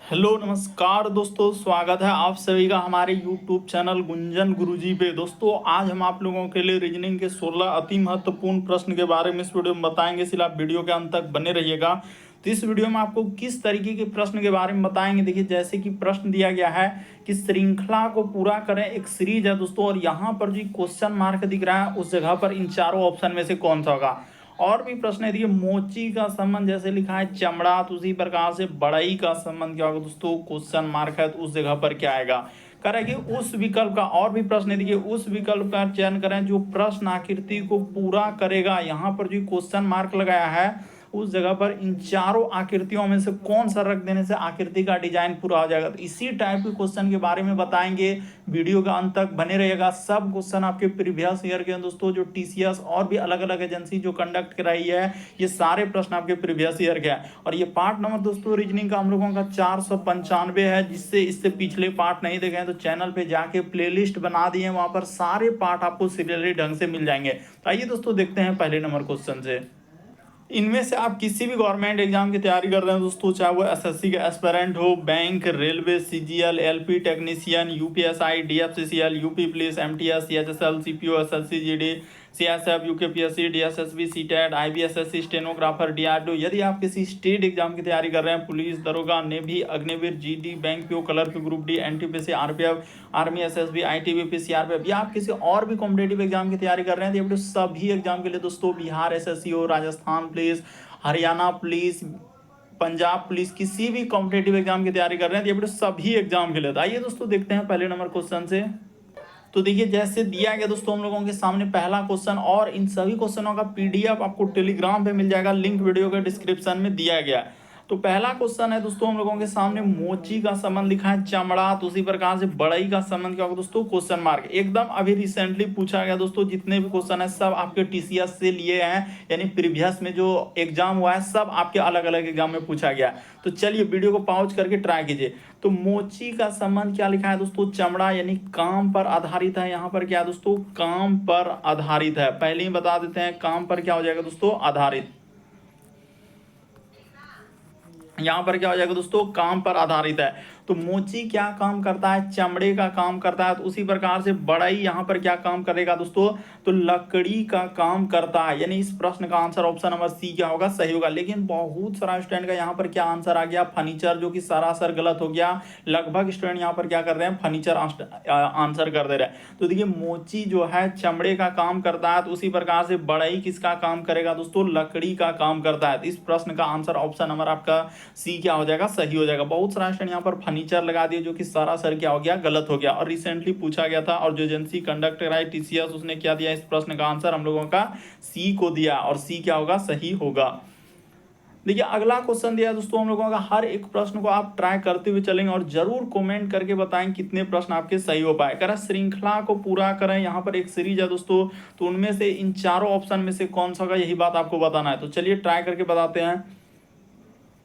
Hello नमस्कार दोस्तों, स्वागत है आप सभी का हमारे यूट्यूब चैनल गुंजन गुरुजी पे। दोस्तों आज हम आप लोगों के लिए रीजनिंग के 16 अति महत्वपूर्ण प्रश्न के बारे में इस वीडियो में बताएंगे, इसलिए आप वीडियो के अंत तक बने रहिएगा। तो इस वीडियो में आपको किस तरीके के प्रश्न के बारे में बताएंगे। देखिए, जैसे कि प्रश्न दिया गया है कि श्रृंखला को पूरा करें, एक सीरीज है दोस्तों, और यहाँ पर जो क्वेश्चन मार्क दिख रहा है उस जगह पर इन चारों ऑप्शन में से कौन सा होगा। और भी प्रश्न है, देखिए मोची का संबंध जैसे लिखा है चमड़ा, तो उसी प्रकार से बड़ई का संबंध क्या होगा दोस्तों, क्वेश्चन मार्क है तो उस जगह पर क्या आएगा। करेंगे उस विकल्प का। और भी प्रश्न है, देखिए उस विकल्प का चयन करें जो प्रश्न आकृति को पूरा करेगा। यहाँ पर जो क्वेश्चन मार्क लगाया है उस जगह पर इन चारों आकृतियों में से कौन सा रख देने से आकृति का डिजाइन पूरा हो जाएगा। तो इसी टाइप के क्वेश्चन के बारे में बताएंगे, वीडियो का अंत तक बने रहेगा। सब क्वेश्चन आपके प्रीवियस ईयर के दोस्तों, जो टीसीएस और भी अलग अलग एजेंसी जो कंडक्ट कराई है, ये सारे प्रश्न आपके प्रीवियस ईयर के हैं। और ये पार्ट नंबर दोस्तों रीजनिंग का हम लोगों का 495 है। जिससे इससे पिछले पार्ट नहीं देखे हैं तो चैनल पे जाके प्लेलिस्ट बना दिए, वहां पर सारे पार्ट आपको सीरियली ढंग से मिल जाएंगे। तो आइए दोस्तों देखते हैं पहले नंबर क्वेश्चन से। इनमें से आप किसी भी गवर्नमेंट एग्जाम की तैयारी कर रहे हैं दोस्तों, चाहे वो एसएससी का एस्पिरेंट हो, bank, railway, CGL, LP technician, UPSI, DFCCL, UP police, MTS, CHSL, CPO, SSC, GD, CSF, UKPSC, DSSB, CTET, IBSSC, stenographer, DRDO. यदि आप किसी स्टेट एग्जाम की तैयारी कर रहे हैं, पुलिस, दरोगा, navy, Agniveer, GD, bank PO, clerk, group D, NTPC, RPF, army, SSB, ITBP, CRPF, या आप किसी और भी कॉम्पिटेटिव एग्जाम की तैयारी कर रहे हैं, तो सभी एग्जाम के लिए दोस्तों बिहार एसएससी हो, Rajasthan police, Haryana police, Punjab police, किसी भी कॉम्पिटेटिव एग्जाम की तैयारी कर रहे हैं, ये सभी एग्जाम के लिए। आइए दोस्तों देखते हैं पहले नंबर क्वेश्चन से। तो देखिए, जैसे दिया गया दोस्तों हम लोगों के सामने पहला क्वेश्चन, और इन सभी क्वेश्चनों का पीडीएफ आपको टेलीग्राम पे मिल जाएगा, लिंक वीडियो के डिस्क्रिप्शन में दिया गया है। तो पहला क्वेश्चन है दोस्तों हम लोगों के सामने, मोची का संबंध लिखा है चमड़ा, तो उसी प्रकार से बड़ई का संबंध क्या होगा दोस्तों, क्वेश्चन मार्क। एकदम अभी रिसेंटली पूछा गया दोस्तों, जितने भी क्वेश्चन है सब आपके टीसीएस से लिए हैं, यानी प्रीवियस में जो एग्जाम हुआ है सब आपके अलग अलग एग्जाम में पूछा गया। तो चलिए वीडियो को पॉज करके ट्राई कीजिए। तो मोची का संबंध क्या लिखा है दोस्तों, चमड़ा, यानी काम पर आधारित है। यहाँ पर क्या है दोस्तों, काम पर आधारित है। पहले ही बता देते हैं काम पर क्या हो जाएगा दोस्तों, आधारित। यहाँ पर क्या हो जाएगा दोस्तों, काम पर आधारित है। तो मोची क्या काम करता है, चमड़े का काम करता है। तो उसी प्रकार से बड़ई यहाँ पर क्या काम करेगा दोस्तों, तो लकड़ी का काम करता है। यानी इस प्रश्न का आंसर ऑप्शन नंबर सी क्या होगा, सही होगा। लेकिन बहुत सारा स्टूडेंट का यहाँ पर क्या आंसर आ गया, फर्नीचर, जो कि सरासर गलत हो गया। लगभग स्टूडेंट यहाँ पर क्या कर रहे हैं, फर्नीचर आंसर कर दे रहे हैं। तो देखिए मोची जो है चमड़े का काम करता है, तो उसी प्रकार से बड़ई किसका काम करेगा दोस्तों, लकड़ी का काम करता है। तो इस प्रश्न का आंसर ऑप्शन नंबर आपका सी क्या हो जाएगा, सही हो जाएगा। बहुत सारा स्टूडेंट यहाँ पर फर्नीचर लगा दिए, जो कि सरासर क्या हो गया, गलत हो गया। और रिसेंटली पूछा गया था, और जो एजेंसी कंडक्ट कराई टीसीएस, उसने क्या दिया, इस प्रश्न का आंसर हम लोगों का सी को दिया, और सी क्या होगा, सही होगा। देखिए अगला क्वेश्चन दिया दोस्तों हम लोगों का, हर एक प्रश्न को आप ट्राई करते हुए चलेंगे और जरूर कमेंट करके बताएं कितने प्रश्न आपके सही हो पाए। कह रहा श्रृंखला को पूरा करें, यहाँ पर एक सीरीज है दोस्तों, तो उनमें से इन चारों ऑप्शन में से कौन सा होगा, यही बात आपको बताना है। तो चलिए ट्राई करके बताते हैं।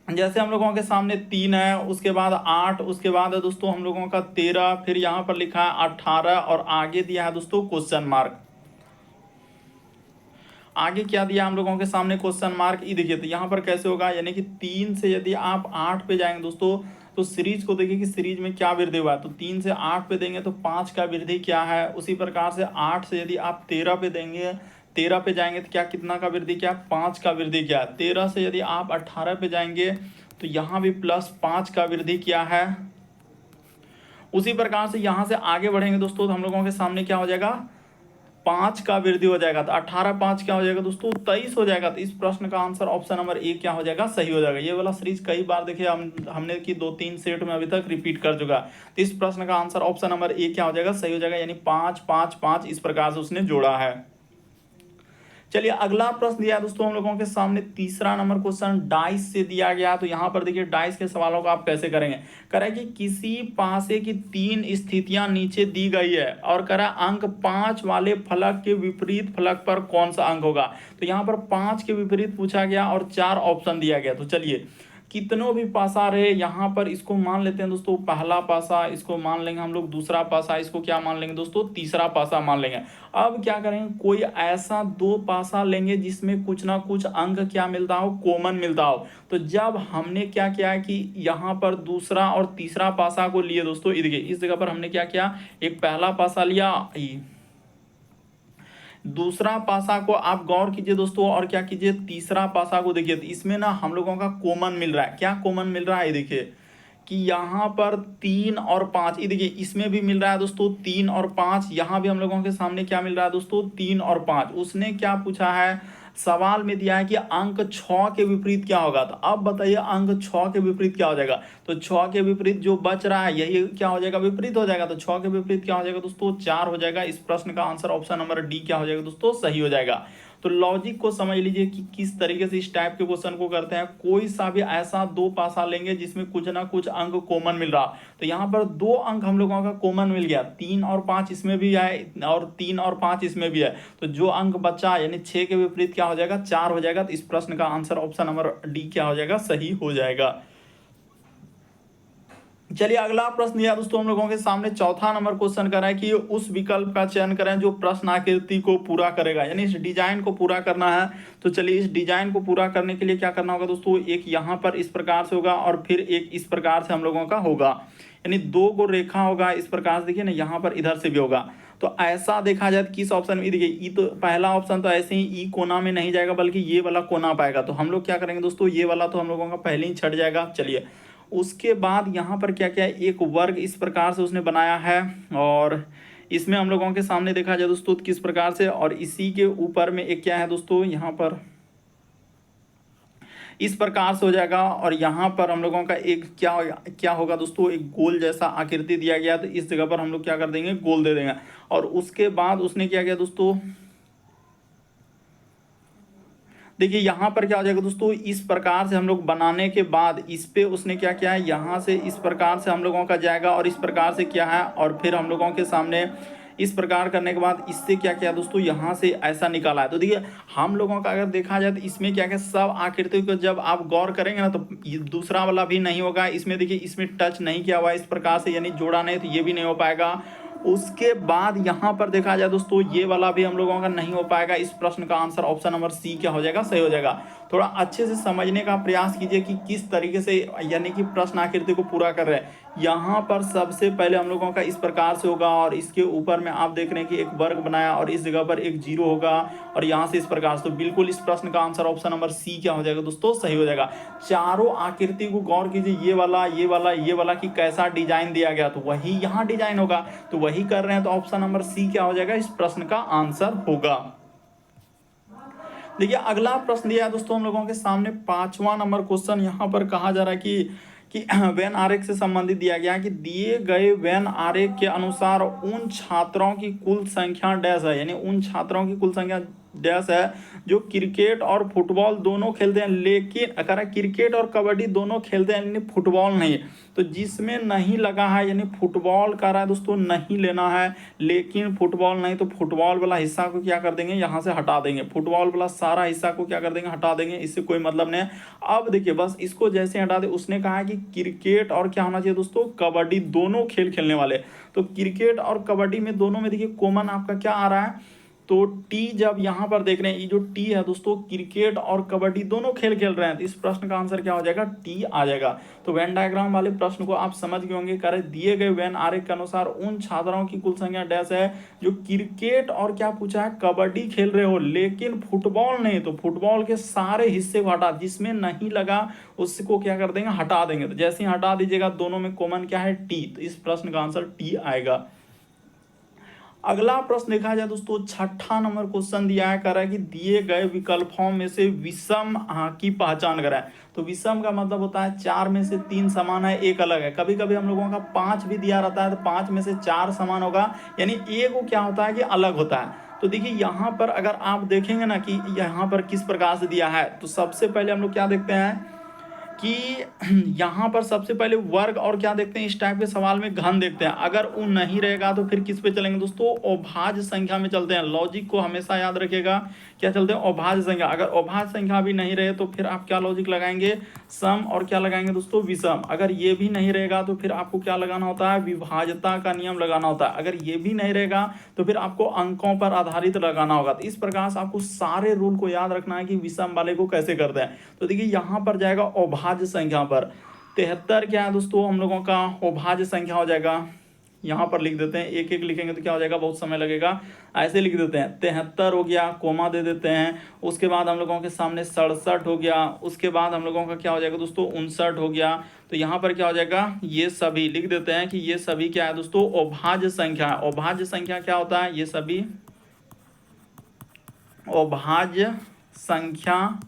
जैसे हम लोगों के सामने 3 है, उसके बाद 8, उसके बाद है दोस्तों हम लोगों का 13, फिर यहाँ पर लिखा है 18, और आगे दिया है दोस्तों क्वेश्चन मार्क। आगे क्या दिया हम लोगों के सामने, क्वेश्चन मार्क। ये देखिए, तो यहाँ पर कैसे होगा, यानी कि 3 से यदि आप 8 पे जाएंगे दोस्तों, तो सीरीज को देखिए कि सीरीज में क्या वृद्धि हुआ है। तो 3 से 8 पे देंगे तो 5 का वृद्धि क्या है। उसी प्रकार से 8 से यदि आप 13 पे देंगे, 13 पे जाएंगे तो क्या, कितना का वृद्धि, क्या 5 का वृद्धि क्या है। 13 से यदि आप 18 पे जाएंगे तो यहाँ भी +5 का वृद्धि क्या है। उसी प्रकार से यहाँ से आगे बढ़ेंगे दोस्तों, तो हम लोगों के सामने क्या हो जाएगा, 5 का वृद्धि हो जाएगा। तो 18 5 क्या हो जाएगा दोस्तों, 23 हो जाएगा। तो इस प्रश्न का आंसर ऑप्शन नंबर ए क्या हो जाएगा, सही हो जाएगा। ये वाला सीरीज कई बार देखिए हमने की 2-3 सेट में अभी तक रिपीट कर चुका। तो इस प्रश्न का आंसर ऑप्शन नंबर ए क्या हो जाएगा, सही हो जाएगा। यानी 5 5 5 इस प्रकार से उसने जोड़ा है। चलिए अगला प्रश्न दिया है दोस्तों हम लोगों के सामने, तीसरा नंबर क्वेश्चन डाइस से दिया गया। तो यहाँ पर देखिए डाइस के सवालों को आप कैसे करेंगे। करें कि किसी पासे की 3 स्थितियां नीचे दी गई है, और करा अंक 5 वाले फलक के विपरीत फलक पर कौन सा अंक होगा। तो यहाँ पर 5 के विपरीत पूछा गया और 4 ऑप्शन दिया गया। तो चलिए कितनों भी पासा रहे, यहाँ पर इसको मान लेते हैं दोस्तों पहला पासा, इसको मान लेंगे हम लोग दूसरा पासा, इसको क्या मान लेंगे दोस्तों तीसरा पासा मान लेंगे। अब क्या करेंगे, कोई ऐसा दो पासा लेंगे जिसमें कुछ ना कुछ अंक क्या मिलता हो, कॉमन मिलता हो। तो जब हमने क्या किया कि यहाँ पर दूसरा और तीसरा पासा को लिए दोस्तों, देखिए इस जगह पर हमने क्या किया, एक पहला पासा लिया, दूसरा पासा को आप गौर कीजिए दोस्तों, और क्या कीजिए तीसरा पासा को देखिए, तो इसमें ना हम लोगों का कॉमन मिल रहा है। क्या कॉमन मिल रहा है, देखिए कि यहाँ पर 3 और 5, ये देखिए इसमें भी मिल रहा है दोस्तों 3 और 5, यहाँ भी हम लोगों के सामने क्या मिल रहा है दोस्तों 3 और 5। उसने क्या पूछा है, सवाल में दिया है कि अंक 6 के विपरीत क्या होगा। तो अब बताइए अंक 6 के विपरीत क्या हो जाएगा। तो 6 के विपरीत जो बच रहा है यही क्या हो जाएगा, विपरीत हो जाएगा। तो 6 के विपरीत क्या हो जाएगा दोस्तों 4 हो जाएगा। इस प्रश्न का आंसर ऑप्शन नंबर डी क्या हो जाएगा दोस्तों, सही हो जाएगा। तो लॉजिक को समझ लीजिए कि किस तरीके से इस टाइप के क्वेश्चन को करते हैं। कोई सा भी ऐसा दो पासा लेंगे जिसमें कुछ ना कुछ अंक कॉमन मिल रहा, तो यहाँ पर 2 अंक हम लोगों का कॉमन मिल गया, 3 और 5 इसमें भी है और 3 और 5 इसमें भी है। तो जो अंक बचा यानी 6 के विपरीत क्या हो जाएगा, 4 हो जाएगा। तो इस प्रश्न का आंसर ऑप्शन नंबर डी क्या हो जाएगा, सही हो जाएगा। चलिए अगला प्रश्न दिया दोस्तों हम लोगों के सामने, चौथा नंबर क्वेश्चन कर रहा है कि उस विकल्प का चयन करें जो प्रश्न आकृति को पूरा करेगा, यानी इस डिजाइन को पूरा करना है। तो चलिए इस डिजाइन को पूरा करने के लिए क्या करना होगा दोस्तों, एक यहाँ पर इस प्रकार से होगा और फिर एक इस प्रकार से हम लोगों का होगा, यानी 2 को रेखा होगा इस प्रकार से, देखिए ना यहाँ पर इधर से भी होगा। तो ऐसा देखा जाए तो किस ऑप्शन में, देखिए ई तो पहला ऑप्शन तो ऐसे ही ई कोना में नहीं जाएगा बल्कि ये वाला कोना पाएगा। तो हम लोग क्या करेंगे दोस्तों, ये वाला तो हम लोगों का पहले ही छट जाएगा। चलिए उसके बाद यहाँ पर क्या क्या है, एक वर्ग इस प्रकार से उसने बनाया है और इसमें हम लोगों के सामने देखा जाए दोस्तों किस प्रकार से, और इसी के ऊपर में एक क्या है दोस्तों यहाँ पर इस प्रकार से हो जाएगा। और यहाँ पर हम लोगों का एक क्या होगा दोस्तों, एक गोल जैसा आकृति दिया गया। तो इस जगह पर हम लोग क्या कर देंगे, गोल दे देंगे। और उसके बाद उसने क्या किया दोस्तों, देखिए यहाँ पर क्या हो जाएगा दोस्तों, इस प्रकार से हम लोग बनाने के बाद इस पे उसने क्या किया है, यहाँ से इस प्रकार से हम लोगों का जाएगा और इस प्रकार से क्या है, और फिर हम लोगों के सामने इस प्रकार करने के बाद इससे क्या किया दोस्तों, यहाँ से ऐसा निकाला है। तो देखिए हम लोगों का अगर देखा जाए तो इसमें क्या क्या सब आकृति को जब आप गौर करेंगे ना तो ये दूसरा वाला भी नहीं होगा। इसमें देखिए इसमें टच नहीं किया हुआ है इस प्रकार से, यानी जोड़ा नहीं, तो ये भी नहीं हो पाएगा। उसके बाद यहाँ पर देखा जाए दोस्तों ये वाला भी हम लोगों का नहीं हो पाएगा। इस प्रश्न का आंसर ऑप्शन नंबर सी क्या हो जाएगा, सही हो जाएगा। थोड़ा अच्छे से समझने का प्रयास कीजिए कि किस तरीके से यानी कि प्रश्न आकृति को पूरा कर रहे हैं। यहाँ पर सबसे पहले हम लोगों का इस प्रकार से होगा और इसके ऊपर में आप देख रहे हैं कि एक वर्ग बनाया और इस जगह पर एक 0 होगा और यहाँ से इस प्रकार से। तो बिल्कुल इस प्रश्न का आंसर ऑप्शन नंबर सी क्या हो जाएगा दोस्तों, सही हो जाएगा। चारों आकृति को गौर कीजिए, ये वाला ये वाला ये वाला कि कैसा डिजाइन दिया गया, तो वही यहाँ डिजाइन होगा, तो वही कर रहे हैं। तो ऑप्शन नंबर सी क्या हो जाएगा, इस प्रश्न का आंसर होगा। देखिए अगला प्रश्न दिया है दोस्तों हम लोगों के सामने, 5वां नंबर क्वेश्चन। यहाँ पर कहा जा रहा है कि वेन आरेख से संबंधित दिया गया है कि दिए गए वेन आरेख के अनुसार उन छात्रों की कुल संख्या डैश है, यानी उन छात्रों की कुल संख्या डैश है जो क्रिकेट और फुटबॉल दोनों खेलते हैं, लेकिन अगर क्रिकेट और कबड्डी दोनों खेलते हैं यानी फुटबॉल नहीं। तो जिसमें नहीं लगा है यानी फुटबॉल का रहा है दोस्तों नहीं लेना है, लेकिन फुटबॉल नहीं, तो फुटबॉल वाला हिस्सा को क्या कर देंगे, यहाँ से हटा देंगे। फुटबॉल वाला सारा हिस्सा को क्या कर देंगे, हटा देंगे, इससे कोई मतलब नहीं है। अब देखिए बस इसको जैसे हटा दे, उसने कहा है कि क्रिकेट और क्या होना चाहिए दोस्तों, कबड्डी दोनों खेल खेलने वाले। तो क्रिकेट और कबड्डी में दोनों में देखिए कॉमन आपका क्या आ रहा है, तो टी जब यहाँ पर देख रहे हैं ये जो टी है दोस्तों, क्रिकेट और कबड्डी दोनों खेल खेल रहे हैं, तो इस प्रश्न का आंसर क्या हो जाएगा, टी आ जाएगा। तो वेन डायग्राम वाले प्रश्न को आप समझ गए होंगे। करे दिए गए वेन आरेख के अनुसार उन छात्रों की कुल संख्या डैश है जो क्रिकेट और क्या पूछा है, कबड्डी खेल रहे हो लेकिन फुटबॉल नहीं। तो फुटबॉल के सारे हिस्से को हटा, जिसमें नहीं लगा उसको क्या कर देंगे, हटा देंगे। तो जैसे ही हटा दीजिएगा दोनों में कॉमन क्या है, टी। तो इस प्रश्न का आंसर टी आएगा। अगला प्रश्न देखा जाए दोस्तों, 6ठा नंबर क्वेश्चन दिया है, कह रहा है कि दिए गए विकल्पों में से विषम की पहचान कराएं। तो विषम का मतलब होता है 4 में से 3 समान है, एक अलग है। कभी कभी हम लोगों का 5 भी दिया रहता है, तो 5 में से 4 समान होगा, यानी एक वो क्या होता है कि अलग होता है। तो देखिए यहाँ पर अगर आप देखेंगे ना कि यहाँ पर किस प्रकार से दिया है, तो सबसे पहले हम लोग क्या देखते हैं कि यहाँ पर सबसे पहले वर्ग और क्या देखते हैं, इस टाइप के सवाल में घन देखते हैं। अगर वो नहीं रहेगा तो फिर किस पे चलेंगे दोस्तों, अभाज्य संख्या में चलते हैं। लॉजिक को हमेशा याद रखिएगा, क्या चलते हैं, अभाज्य संख्या। अगर अभाज्य संख्या भी नहीं रहे तो फिर आप क्या लॉजिक लगाएंगे, सम और क्या लगाएंगे दोस्तों, विषम। अगर ये भी नहीं रहेगा तो फिर आपको क्या लगाना होता है, विभाज्यता का नियम लगाना होता है। अगर ये भी नहीं रहेगा तो फिर आपको अंकों पर आधारित लगाना होगा। तो इस प्रकार से आपको सारे रूल को याद रखना है कि विषम वाले को कैसे करते हैं। तो देखिए यहाँ पर जाएगा अभाज्य संख्या पर 73 क्या है दोस्तों हम लोगों का अभाज्य संख्या हो जाएगा। यहाँ पर लिख देते हैं, एक एक लिखेंगे तो क्या हो जाएगा, बहुत समय लगेगा। ऐसे लिख देते हैं 73 हो गया, कोमा दे देते हैं। उसके बाद हम लोगों के सामने 67 हो गया। उसके बाद हम लोगों का क्या हो जाएगा दोस्तों, 59 हो गया। तो यहाँ पर क्या हो जाएगा, ये सभी लिख देते हैं कि ये सभी क्या है दोस्तों, अभाज्य संख्या है। अभाज्य संख्या क्या होता है, ये सभी अभाज्य संख्या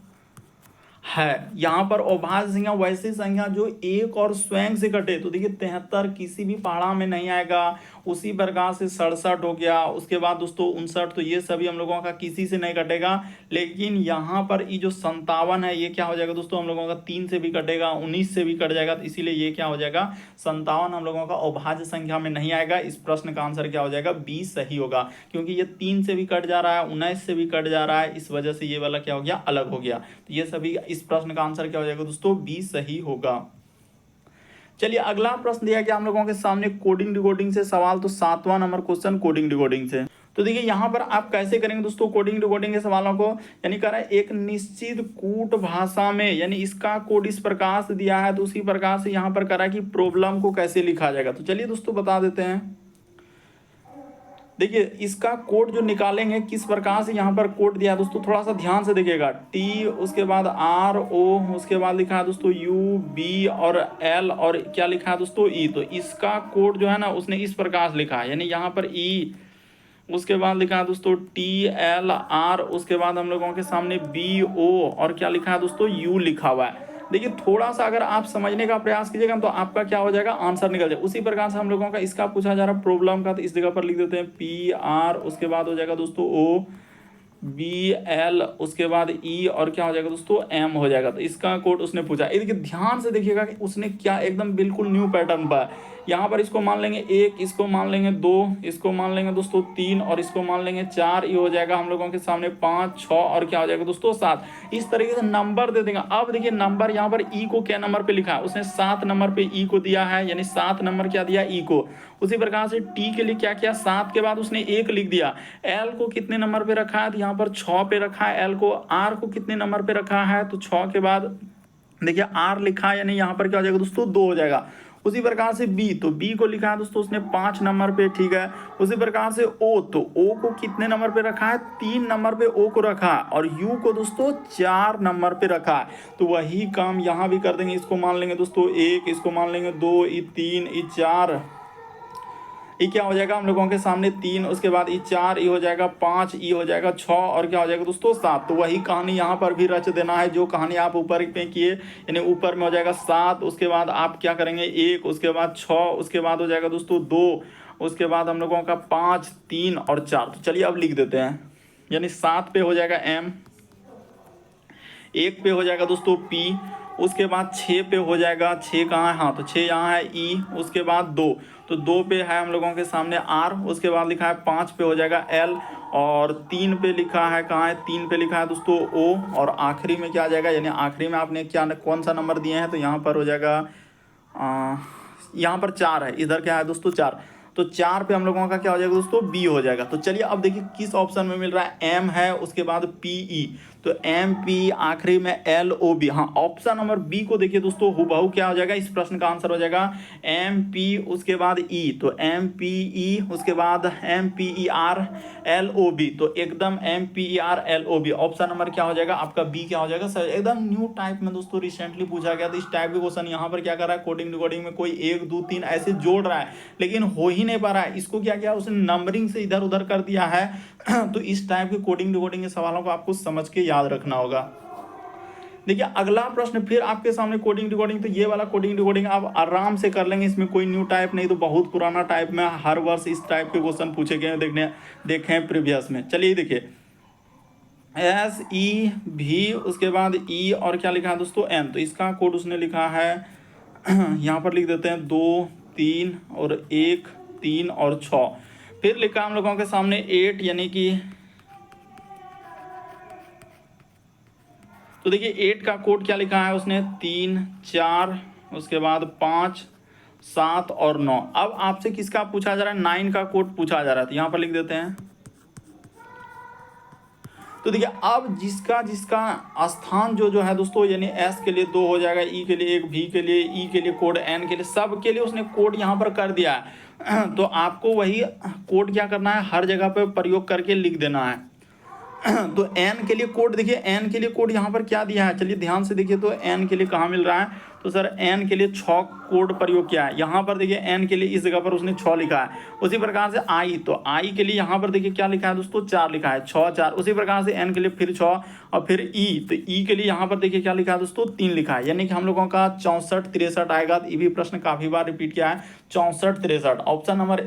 है। यहाँ पर अभाज्य संख्या वैसी संख्या जो एक और स्वयं से कटे। तो देखिए 73 किसी भी पहाड़ा में नहीं आएगा। उसी प्रकार से 67 हो गया। उसके बाद दोस्तों 59, तो ये सभी हम लोगों का किसी से नहीं कटेगा। लेकिन यहाँ पर ये जो 57 है ये क्या हो जाएगा दोस्तों, हम लोगों का 3 से भी कटेगा, 19 से भी कट जाएगा। तो इसीलिए ये क्या हो जाएगा, 57 हम लोगों का अभाज्य संख्या में नहीं आएगा। इस प्रश्न का आंसर क्या हो जाएगा, 20 सही होगा। क्योंकि ये 3 से भी कट जा रहा है, 19 से भी कट जा रहा है, इस वजह से ये वाला क्या हो गया, अलग हो गया। तो ये सभी, इस प्रश्न का आंसर क्या हो जाएगा दोस्तों, 20 सही होगा। चलिए अगला प्रश्न दिया गया हम लोगों के सामने कोडिंग डिकोडिंग से सवाल। तो 7वां नंबर क्वेश्चन कोडिंग डिकोडिंग से। तो देखिए यहाँ पर आप कैसे करेंगे दोस्तों कोडिंग डिकोडिंग के सवालों को, यानी कह रहा है एक निश्चित कूट भाषा में, यानी इसका कोड इस प्रकार से दिया है। तो उसी प्रकार से यहाँ पर कह रहा है कि प्रॉब्लम को कैसे लिखा जाएगा। तो चलिए दोस्तों बता देते हैं। देखिए इसका कोड जो निकालेंगे किस प्रकार से, यहाँ पर कोड दिया है दोस्तों, थोड़ा सा ध्यान से देखिएगा। टी, उसके बाद आर ओ, उसके बाद लिखा है दोस्तों यू बी और एल, और क्या लिखा है दोस्तों ई। तो इसका कोड जो है ना उसने इस प्रकार से लिखा है, यानी यहाँ पर ई, उसके बाद लिखा है दोस्तों टी एल आर, उसके बाद हम लोगों के सामने बी ओ, और क्या लिखा है दोस्तों यू लिखा हुआ है। देखिए थोड़ा सा अगर आप समझने का प्रयास कीजिएगा तो आपका क्या हो जाएगा, आंसर निकल जाएगा। उसी प्रकार से हम लोगों का इसका पूछा जा रहा प्रॉब्लम का, तो इस जगह पर लिख देते हैं पी आर, उसके बाद हो जाएगा दोस्तों ओ बी एल, उसके बाद ई, और क्या हो जाएगा दोस्तों एम हो जाएगा। तो इसका कोड उसने पूछा। ये देखिए ध्यान से देखिएगा कि उसने क्या एकदम बिल्कुल न्यू पैटर्न पर, यहाँ पर इसको मान लेंगे 1, इसको मान लेंगे 2, इसको मान लेंगे दोस्तों 3, और इसको मान लेंगे 4। ये हो जाएगा हम लोगों के सामने 5, 6, और क्या हो जाएगा दोस्तों 7। इस तरीके से नंबर दे देंगे। अब देखिए नंबर यहाँ पर ई को क्या नंबर पे लिखा है, उसने 7 नंबर पे ई को दिया है, यानी 7 नंबर क्या दिया ई को। उसी प्रकार से टी के लिए क्या किया, 7 के बाद उसने 1 लिख दिया। एल को कितने नंबर पे रखा है, तो यहाँ पर 6 पे रखा है एल को। आर को कितने नंबर पे रखा है, तो 6 के बाद देखिए आर लिखा है, यानी यहाँ पर क्या हो जाएगा दोस्तों 2 हो जाएगा। उसी प्रकार से बी, तो बी को लिखा है दोस्तों उसने 5 नंबर पे, ठीक है। उसी प्रकार से ओ, तो ओ को कितने नंबर पे रखा है, 3 नंबर पे ओ को रखा है, और यू को दोस्तों 4 नंबर पे रखा है। तो वही काम यहाँ भी कर देंगे। इसको मान लेंगे दोस्तों 1, इसको मान लेंगे 2, ई 3, ई 4, ये क्या हो जाएगा हम लोगों के सामने 3, उसके बाद ई 4, ई हो जाएगा 5, ई हो जाएगा 6, और क्या हो जाएगा दोस्तों 7। तो वही कहानी यहाँ पर भी रच देना है, जो कहानी आप ऊपर में किए, यानी ऊपर में हो जाएगा 7, उसके बाद आप क्या करेंगे 1, उसके बाद 6, उसके बाद हो जाएगा दोस्तों 2, उसके बाद हम लोगों का 5, 3 और 4। तो चलिए अब लिख देते हैं, यानी 7 पे हो जाएगा एम, 1 पे हो जाएगा दोस्तों पी, उसके बाद 6 पे हो जाएगा, 6 कहाँ है, हाँ तो 6 यहाँ है ई, उसके बाद 2, तो 2 पे है हम लोगों के सामने आर, उसके बाद लिखा है 5 पे हो जाएगा एल, और 3 पे लिखा है, कहाँ है 3 पे लिखा है दोस्तों ओ, और आखिरी में क्या आ जाएगा, यानी आखिरी में आपने क्या कौन सा नंबर दिए हैं, तो यहाँ पर हो जाएगा यहाँ पर 4 है, इधर क्या है दोस्तों 4। तो 4 पे हम लोगों का क्या हो जाएगा दोस्तों बी हो जाएगा। तो चलिए अब देखिए किस ऑप्शन में मिल रहा है, एम है, उसके बाद पी ई, तो एम पी, आखिरी में एल ओ बी। हाँ ऑप्शन नंबर बी को देखिए दोस्तों हुबहू क्या हो जाएगा, इस प्रश्न का आंसर हो जाएगा एम पी, उसके बाद ई, तो एम पी ई, उसके बाद M P E R L O B, तो एकदम M P E R L O B. Option number क्या हो जाएगा आपका बी क्या हो जाएगा सर, एकदम न्यू टाइप में दोस्तों रिसेंटली पूछा गया। तो इस टाइप के क्वेश्चन यहाँ पर क्या कर रहा है, कोडिंग डिकोडिंग में कोई 1 2 3 ऐसे जोड़ रहा है, लेकिन हो ही नहीं पा रहा है। इसको क्या किया उसने, नंबरिंग से इधर उधर कर दिया है। तो इस टाइप के कोडिंग डिकोडिंग के सवालों को आपको समझ के याद रखना होगा। देखिए अगला प्रश्न फिर आपके सामने कोडिंग डिकोडिंग, तो ये वाला कोडिंग डिकोडिंग आप आराम से कर लेंगे, इसमें कोई न्यू टाइप नहीं, तो बहुत पुराना टाइप में हर वर्ष इस टाइप के क्वेश्चन पूछे गए देखें प्रीवियस में। चलिए देखिए एस ई भी, उसके बाद ई और क्या लिखा है दोस्तों एन। तो इसका कोड उसने लिखा है यहाँ पर लिख देते हैं 2 3 और 1 3 और 6। फिर लिखा हम लोगों के सामने 8 यानी कि, तो देखिए 8 का कोड क्या लिखा है उसने 3 4, उसके बाद 5 7 और 9। अब आपसे किसका पूछा जा रहा है, 9 का कोड पूछा जा रहा है, तो यहाँ पर लिख देते हैं। तो देखिए अब जिसका जिसका स्थान जो जो है दोस्तों, यानी एस के लिए 2 हो जाएगा, ई के लिए 1, भी के लिए, ई के लिए कोड, एन के लिए, सब के लिए उसने कोड यहाँ पर कर दिया है। तो आपको वही कोड क्या करना है, हर जगह पे प्रयोग करके लिख देना है। तो एन के लिए कोड देखिए, एन के लिए कोड यहाँ पर क्या दिया है, चलिए ध्यान से देखिए। तो एन के लिए कहाँ मिल रहा है, तो सर एन के लिए 6 कोड प्रयोग किया है। यहाँ पर देखिए एन के लिए इस जगह पर उसने 6 लिखा है। उसी प्रकार से आई, तो आई के लिए यहाँ पर देखिए क्या लिखा है दोस्तों, 4 लिखा है, 6 4। उसी प्रकार से एन के लिए फिर 6 और फिर ई, तो ई के लिए यहाँ पर देखिए क्या लिखा है दोस्तों, 3 लिखा है। यानी कि हम लोगों का 64 63 आएगा। तो ये भी प्रश्न काफी बार रिपीट किया है, 64 63। ऑप्शन नंबर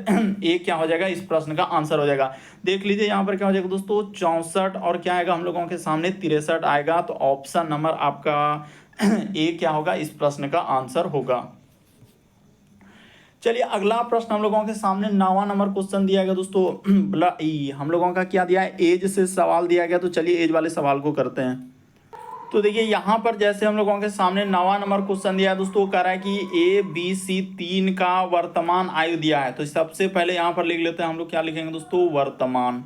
ए क्या हो जाएगा, इस प्रश्न का आंसर हो जाएगा। देख लीजिए यहाँ पर क्या हो जाएगा दोस्तों, 64 और क्या आएगा हम लोगों के सामने 63 आएगा। तो ऑप्शन नंबर आपका ए क्या होगा, इस प्रश्न का आंसर होगा। चलिए अगला प्रश्न हम लोगों के सामने 9वां नंबर क्वेश्चन दिया गया दोस्तों। हम लोगों का क्या दिया है, एज से सवाल दिया गया। तो चलिए एज वाले सवाल को करते हैं। तो देखिए यहाँ पर जैसे हम लोगों के सामने 9वां नंबर क्वेश्चन दिया है दोस्तों, कह रहा है कि ए बी सी 3 का वर्तमान आयु दिया है। तो सबसे पहले यहाँ पर लिख लेते हैं हम लोग, क्या लिखेंगे दोस्तों, वर्तमान।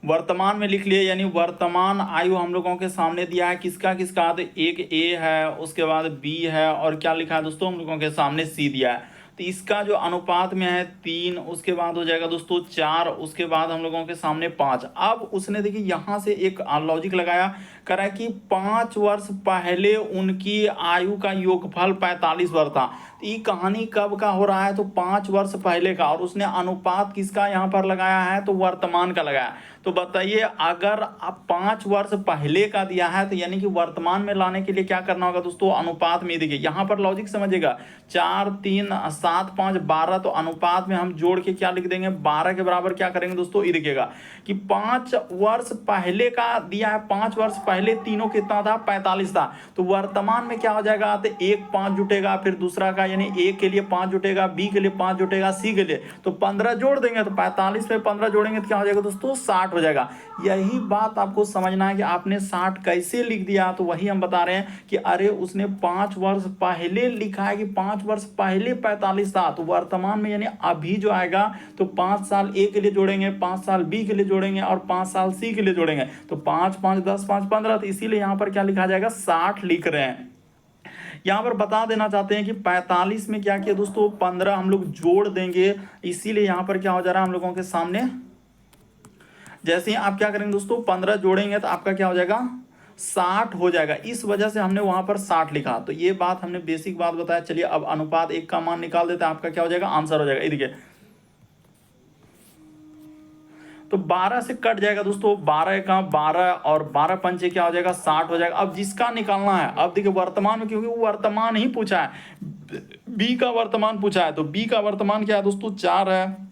वर्तमान में लिख लिए, यानी वर्तमान आयु हम लोगों के सामने दिया है किसका किसका, तो एक ए है, उसके बाद बी है और क्या लिखा है दोस्तों हम लोगों के सामने सी दिया है। तो इसका जो अनुपात में है 3, उसके बाद हो जाएगा दोस्तों 4, उसके बाद हम लोगों के सामने 5। अब उसने देखिए यहाँ से एक लॉजिक लगाया, करा कि 5 वर्ष पहले उनकी आयु का योगफल 45 वर्ष था। तो ये कहानी कब का हो रहा है, तो 5 वर्ष पहले का, और उसने अनुपात किसका यहाँ पर लगाया है, तो वर्तमान का लगाया। तो बताइए अगर आप 5 वर्ष पहले का दिया है, तो यानी कि वर्तमान में लाने के लिए क्या करना होगा दोस्तों, अनुपात में। देखिए यहाँ पर लॉजिक समझिएगा, 4 3 7 5 12। तो अनुपात में हम जोड़ के क्या लिख देंगे, 12 के बराबर क्या करेंगे दोस्तों, ये देखिएगा कि 5 वर्ष पहले का दिया है, 5 वर्ष पहले तीनों कितना था, 45 था। तो वर्तमान में क्या हो जाएगा, तो एक 5 जुटेगा, फिर दूसरा का यानी ए के लिए 5 जुटेगा, बी के लिए 5 जुटेगा, सी के लिए तो 15 जोड़ देंगे। तो 45 में 15 जोड़ेंगे तो क्या हो जाएगा दोस्तों, 60 हो जाएगा। यही बात आपको समझना है कि आपने 60 कैसे लिख दिया। तो वही हम बता रहे हैं कि अरे उसने 5 वर्ष पहले लिखा है कि 5 वर्ष पहले 45 था। तो वर्तमान में यानी अभी जो आएगा, तो 5 साल ए के लिए जोड़ेंगे, 5 साल बी के लिए जोड़ेंगे और 5 साल सी के लिए जोड़ेंगे। तो 5 5 10 5 15। तो इसीलिए यहां पर क्या लिखा जाएगा, 60 लिख रहे हैं। यहां पर बता देना चाहते हैं कि 45 में क्या किया दोस्तों, 15 हम लोग जोड़ देंगे। इसीलिए यहां पर क्या हो जा रहा है हम लोगों के सामने, जैसे ही आप क्या करेंगे दोस्तों, 15 जोड़ेंगे तो आपका क्या हो जाएगा, 60 हो जाएगा। इस वजह से हमने वहां पर 60 लिखा। तो ये बात हमने बेसिक बात बताया। चलिए अब अनुपात 1 का मान निकाल देते हैं, आपका क्या हो जाएगा, आंसर हो जाएगा। ये देखिए तो 12 से कट जाएगा दोस्तों, 12 का 12 और 12 पंचे क्या हो जाएगा, 60 हो जाएगा। अब जिसका निकालना है, अब देखिए वर्तमान में, क्योंकि वो वर्तमान ही पूछा है, बी का वर्तमान पूछा है। तो बी का वर्तमान क्या है दोस्तों, 4 है।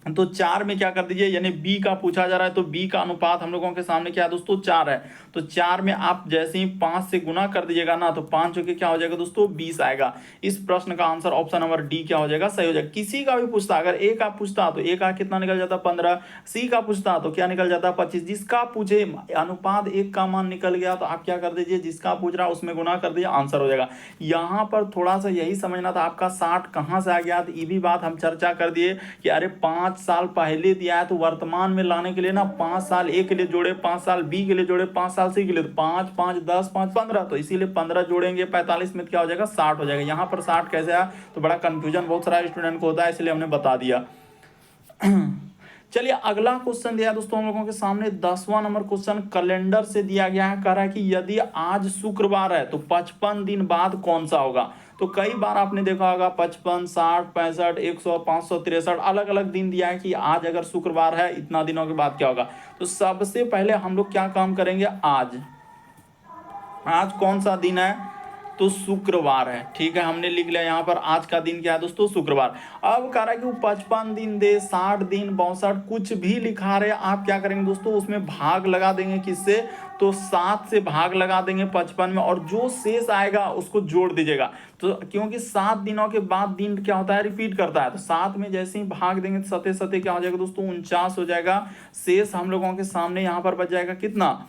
तो 4 में क्या कर दीजिए, यानी बी का पूछा जा रहा है, तो बी का अनुपात हम लोगों के सामने क्या है दोस्तों, 4 है। तो 4 में आप जैसे ही 5 से गुना कर दीजिएगा ना, तो 5 के क्या हो जाएगा दोस्तों, 20 आएगा। इस प्रश्न का आंसर ऑप्शन नंबर डी क्या हो जाएगा, सही हो जाएगा। किसी का भी पूछता, अगर ए का पूछता तो ए का कितना निकल जाता, 15। सी का पूछता तो क्या निकल जाता, 25। जिसका पूछे अनुपात 1 का मान निकल गया, तो आप क्या कर दीजिए, जिसका पूछ रहा उसमें गुना कर दीजिए, आंसर हो जाएगा। यहाँ पर थोड़ा सा यही समझना था, आपका 60 कहाँ से आ गया। तो ये भी बात हम चर्चा कर दिए कि अरे 5 साल पहले दिया है, तो वर्तमान में लाने के लिए ना 5 साल ए के लिए जोड़े, 5 साल बी के लिए जोड़े, 5 साल सी के लिए, तो 5 5 10 5 15। तो इसीलिए 15 जोड़ेंगे, 45 में क्या हो जाएगा, 60 हो जाएगा। यहाँ पर 60 कैसे आया, तो बड़ा कंफ्यूजन बहुत सारा स्टूडेंट को होता है, इसलिए हमने बता दिया। चलिए अगला क्वेश्चन दिया दोस्तों हम लोगों के सामने, 10वां नंबर क्वेश्चन कैलेंडर से दिया गया है। कह रहा है कि यदि आज शुक्रवार है तो 55 दिन बाद कौन सा होगा। तो कई बार आपने देखा होगा 55 60 65 100 563 अलग अलग दिन दिया है कि आज अगर शुक्रवार है इतना दिनों के बाद क्या होगा। तो सबसे पहले हम लोग क्या काम करेंगे, आज कौन सा दिन है, तो शुक्रवार है। ठीक है, हमने लिख लिया यहाँ पर आज का दिन क्या है दोस्तों, शुक्रवार। अब कह रहा है कि वो 55 दिन दे, 60 दिन, 62, कुछ भी लिखा रहे, आप क्या करेंगे दोस्तों, उसमें भाग लगा देंगे। किससे, तो 7 से भाग लगा देंगे 55 में, और जो शेष आएगा उसको जोड़ दीजिएगा। तो क्योंकि 7 दिनों के बाद दिन क्या होता है, रिपीट करता है, तो 7 में जैसे ही भाग देंगे तो सते सते क्या हो जाएगा दोस्तों, 49 हो जाएगा। शेष हम लोगों के सामने यहाँ पर बच जाएगा कितना,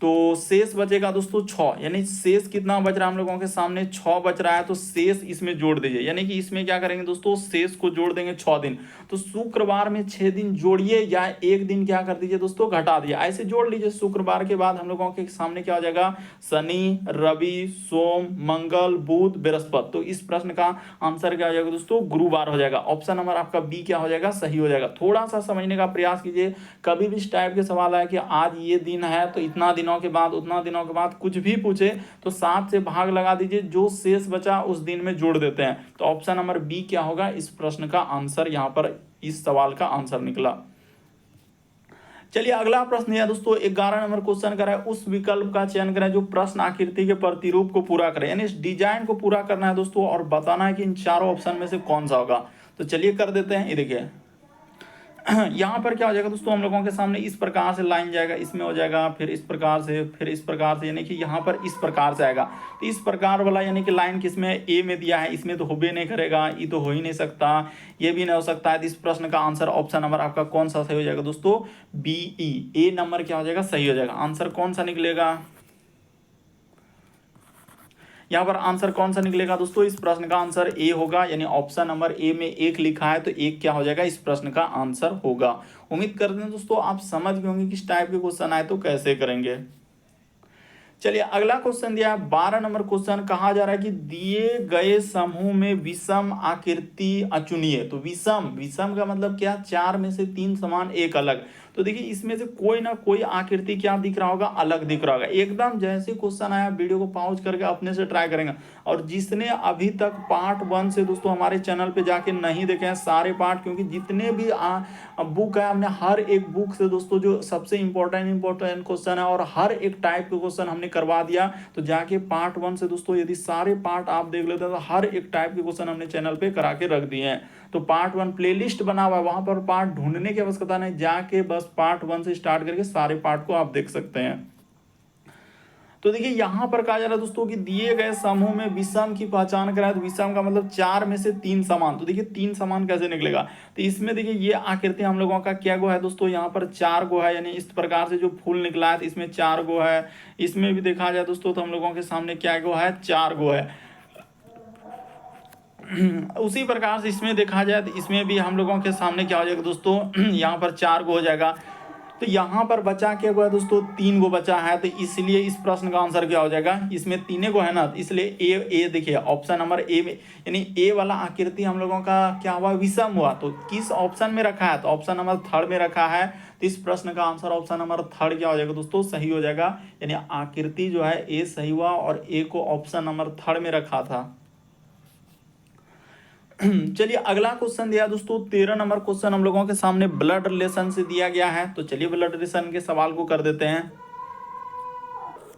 तो शेष बचेगा दोस्तों 6, यानी शेष कितना बच रहा है हम लोगों के सामने, 6 बच रहा है। तो शेष इसमें जोड़ दीजिए, यानी कि इसमें क्या करेंगे दोस्तों, शेष को जोड़ देंगे 6 दिन। तो शुक्रवार में 6 दिन जोड़िए, या एक दिन क्या कर दीजिए दोस्तों, घटा दिए, ऐसे जोड़ लीजिए। शुक्रवार के बाद हम लोगों के सामने क्या हो जाएगा, शनि, रवि, सोम, मंगल, बुध, बृहस्पति। तो इस प्रश्न का आंसर क्या हो जाएगा दोस्तों, गुरुवार हो जाएगा। ऑप्शन नंबर आपका बी क्या हो जाएगा, सही हो जाएगा। थोड़ा सा समझने का प्रयास कीजिए, कभी भी इस टाइप के सवाल आए कि आज ये दिन है तो इतना दिनों के बाद, उतना दिनों के बाद, कुछ भी पूछे तो 7 से भाग लगा दीजिए, जो शेष बचा उस दिन में जोड़ देते हैं। तो ऑप्शन नंबर बी क्या होगा, इस प्रश्न का आंसर, यहां पर इस सवाल का आंसर निकला। चलिए अगला प्रश्न है दोस्तों, 11 नंबर क्वेश्चन करा है, उस विकल्प का चयन करें जो प्रश्न आकृति के प्रतिरूप को पूरा करे, यानी इस डिजाइन को पूरा करना है दोस्तों, और बताना है कि इन चारों ऑप्शन में से कौन सा होगा। तो चलिए कर देते हैं। ये देखिए यहाँ पर क्या हो जाएगा दोस्तों, हम लोगों के सामने इस प्रकार से लाइन जाएगा, इसमें हो जाएगा, फिर इस प्रकार से, फिर इस प्रकार से, यानी कि यहाँ पर इस प्रकार से आएगा। तो इस प्रकार वाला यानी कि लाइन किसमें, ए में दिया है, इसमें तो हो भी नहीं करेगा, ये तो हो ही नहीं सकता, ये भी नहीं हो सकता है। तो इस प्रश्न का आंसर ऑप्शन नंबर आपका कौन सा सही हो जाएगा दोस्तों, बी ई, ए नंबर क्या हो जाएगा, सही हो जाएगा। आंसर कौन सा निकलेगा, यहाँ पर आंसर कौन सा निकलेगा दोस्तों, इस प्रश्न का आंसर ए होगा, यानी ऑप्शन नंबर ए में 1 लिखा है तो 1 क्या हो जाएगा, इस प्रश्न का आंसर होगा। उम्मीद करते हैं दोस्तों आप समझ गए होंगे किस टाइप के क्वेश्चन आए तो कैसे करेंगे। चलिए अगला क्वेश्चन दिया है 12 नंबर क्वेश्चन, कहा जा रहा है कि दिए गए समूह में विषम आकृति अचुनिए। तो विषम, विषम का मतलब क्या, 4 में से 3 समान, 1 अलग। तो देखिए इसमें से कोई ना कोई आकृति क्या दिख रहा होगा, अलग दिख रहा होगा। एकदम जैसे क्वेश्चन आया वीडियो को पॉज करके अपने से ट्राई करेंगे। और जिसने अभी तक पार्ट 1 से दोस्तों हमारे चैनल पे जाके नहीं देखे हैं सारे पार्ट, क्योंकि जितने भी बुक है हमने हर एक बुक से दोस्तों जो सबसे इंपॉर्टेंट क्वेश्चन है और हर एक टाइप के क्वेश्चन हमने करवा दिया। तो जाके पार्ट 1 से दोस्तों यदि सारे पार्ट आप देख लेते हैं तो हर एक टाइप के क्वेश्चन हमने चैनल पे करा के रख दिए हैं। तो पार्ट 1 प्लेलिस्ट बना हुआ है, वहां पर पार्ट ढूंढने की आवश्यकता नहीं, जाके बस पार्ट 1 से स्टार्ट करके सारे पार्ट को आप देख सकते हैं। तो देखिए यहां पर कहा जा रहा है दोस्तों कि दिए गए समूह में विषम की पहचान कराए। तो विषम का मतलब 4 में से 3 समान। तो देखिए 3 समान कैसे निकलेगा, तो इसमें देखिए ये आकृति हम लोगों का क्या गो है दोस्तों, यहाँ पर 4 गो है, यानी इस प्रकार से जो फूल निकला है तो इसमें 4 गो है। इसमें भी देखा जाए दोस्तों तो हम लोगों के सामने क्या गो है, 4 गो है। उसी प्रकार से इसमें देखा जाए तो इसमें भी हम लोगों के सामने क्या हो जाएगा दोस्तों, यहाँ पर 4 गो हो जाएगा। तो यहाँ पर बचा क्या हुआ दोस्तों, 3 गो बचा है। तो इसलिए इस प्रश्न का आंसर क्या हो जाएगा, इसमें 3 गो है ना, इसलिए ए देखिए ऑप्शन नंबर ए में, यानी ए वाला आकृति हम लोगों का क्या हुआ, विषम हुआ। तो किस ऑप्शन में रखा है, तो ऑप्शन नंबर 3 में रखा है। तो इस प्रश्न का आंसर ऑप्शन नंबर 3 क्या हो जाएगा दोस्तों, सही हो जाएगा। यानी आकृति जो है ए सही हुआ और ए को ऑप्शन नंबर 3 में रखा था। चलिए अगला क्वेश्चन दिया दोस्तों 13 नंबर क्वेश्चन हम लोगों के सामने ब्लड रिलेशन से दिया गया है। तो चलिए ब्लड रिलेशन के सवाल को कर देते हैं।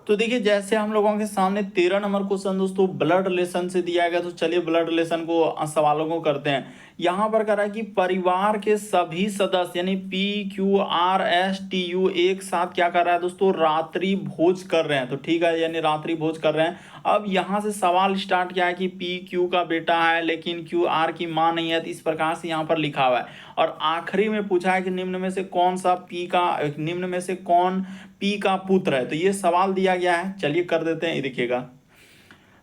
तो देखिए जैसे हम लोगों के सामने 13 नंबर क्वेश्चन दोस्तों ब्लड रिलेशन से दिया गया, तो चलिए ब्लड रिलेशन को सवालों को करते हैं। यहाँ पर कह रहा है कि परिवार के सभी सदस्य यानी PQRSTU एक साथ क्या कर रहा है दोस्तों, रात्रि भोज कर रहे हैं। तो ठीक है, यानी रात्रि भोज कर रहे हैं। अब यहाँ से सवाल स्टार्ट किया है कि PQ का बेटा है लेकिन QR की माँ नहीं है, तो इस प्रकार से यहाँ पर लिखा हुआ है। और आखिरी में पूछा है कि निम्न में से कौन P का पुत्र है। तो ये सवाल दिया गया है, चलिए कर देते हैं। ये देखिएगा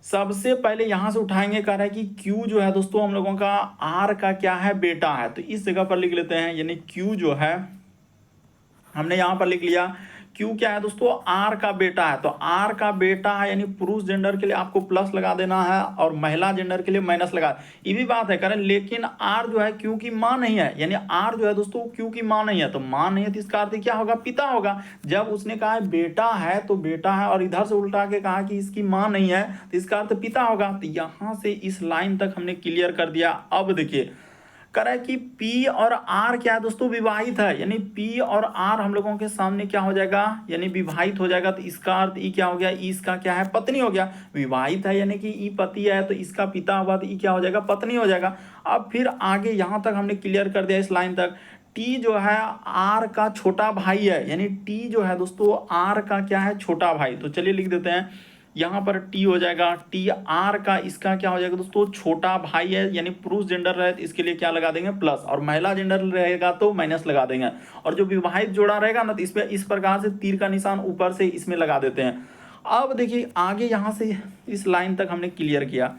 सबसे पहले यहां से उठाएंगे, कह रहा है कि Q जो है दोस्तों हम लोगों का R का क्या है, बेटा है। तो इस जगह पर लिख लेते हैं, यानी Q जो है हमने यहां पर लिख लिया। Q क्या है दोस्तों, R का बेटा है। तो R का बेटा है यानी पुरुष जेंडर के लिए आपको प्लस लगा देना है और महिला जेंडर के लिए माइनस लगा। ये भी बात है करें, लेकिन R जो है Q की माँ नहीं है, यानी R जो है दोस्तों Q की माँ नहीं है। तो माँ नहीं है तो इसका अर्थ क्या होगा, पिता होगा। जब उसने कहा है बेटा है तो बेटा है, और इधर से उल्टा के कहा कि इसकी माँ नहीं है तो इसका अर्थ पिता होगा। तो यहाँ से इस लाइन तक हमने क्लियर कर दिया। अब देखिए कह रहा है कि P और R क्या है दोस्तों, विवाहित है, यानी P और R हम लोगों के सामने क्या हो जाएगा, यानी विवाहित हो जाएगा। तो इसका अर्थ ई क्या हो गया, ई इसका क्या है, पत्नी हो गया। विवाहित है यानी कि ई पति है, तो इसका पिता हुआ तो ई क्या हो जाएगा, पत्नी हो जाएगा। अब फिर आगे यहाँ तक हमने क्लियर कर दिया इस लाइन तक। टी जो है आर का छोटा भाई है, यानी टी जो है दोस्तों आर का क्या है, छोटा भाई। तो चलिए लिख देते हैं, यहाँ पर टी हो जाएगा, टी आर का इसका क्या हो जाएगा दोस्तों, छोटा भाई है, यानी पुरुष जेंडर रहे तो इसके लिए क्या लगा देंगे, प्लस, और महिला जेंडर रहेगा तो माइनस लगा देंगे। और जो विवाहित जोड़ा रहेगा ना, तो इसमें इस प्रकार से तीर का निशान ऊपर से इसमें लगा देते हैं। अब देखिए आगे यहाँ से इस लाइन तक हमने क्लियर किया।